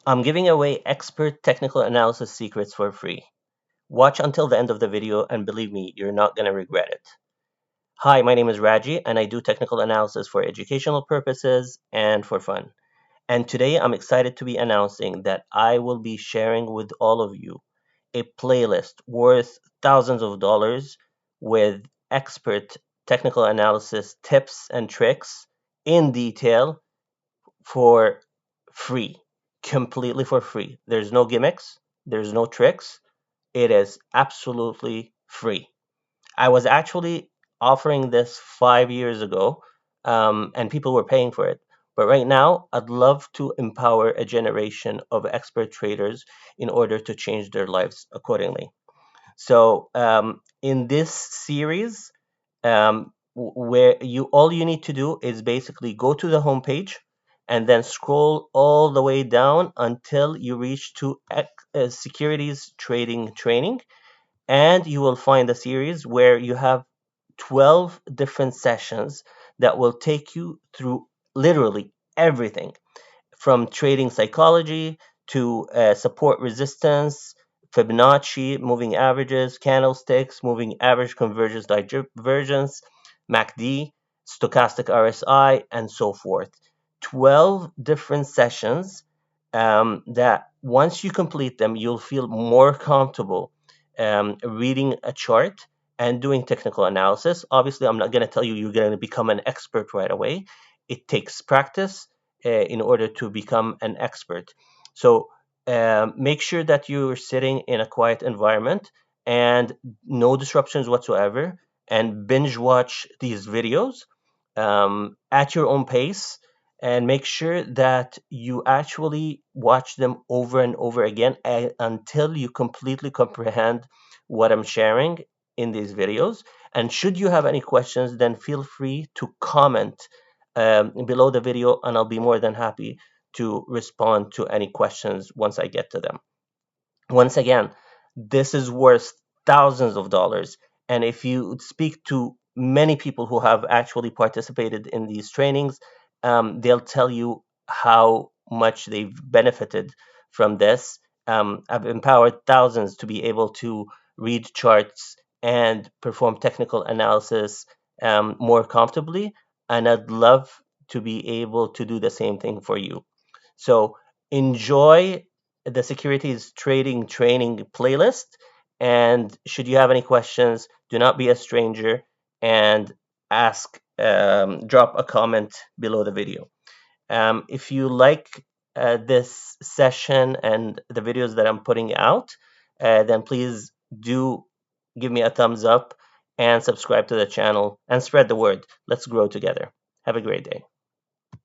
I'm giving away expert technical analysis secrets for free. Watch until the end of the video and believe me, you're not going to regret it. Hi, my name is Raji and I do technical analysis for educational purposes and for fun. And today I'm excited to be announcing that I will be sharing with all of you a playlist worth thousands of dollars with expert technical analysis tips and tricks in detail for free, completely for free. There's no gimmicks, there's no tricks. It is absolutely free. I was actually offering this 5 years ago, and people were paying for it. But right now, I'd love to empower a generation of expert traders in order to change their lives accordingly. So, in this series, where you all you need to do is basically go to the homepage and then scroll all the way down until you reach to securities trading training, and you will find a series where you have 12 different sessions that will take you through literally everything from trading psychology to support resistance, Fibonacci, moving averages, candlesticks, moving average convergence, divergence, MACD, stochastic RSI, and so forth. 12 different sessions that once you complete them, you'll feel more comfortable reading a chart and doing technical analysis. Obviously, I'm not going to tell you you're going to become an expert right away. It takes practice in order to become an expert. So make sure that you're sitting in a quiet environment and no disruptions whatsoever, and binge watch these videos at your own pace, and make sure that you actually watch them over and over again until you completely comprehend what I'm sharing in these videos. And should you have any questions, then feel free to comment below the video, and I'll be more than happy to respond to any questions once I get to them. Once again, this is worth thousands of dollars. And if you speak to many people who have actually participated in these trainings, they'll tell you how much they've benefited from this. I've empowered thousands to be able to read charts and perform technical analysis more comfortably. And I'd love to be able to do the same thing for you. So enjoy the securities trading training playlist. And should you have any questions, do not be a stranger and ask, drop a comment below the video. If you like this session and the videos that I'm putting out, then please do give me a thumbs up and subscribe to the channel and spread the word. Let's grow together. Have a great day.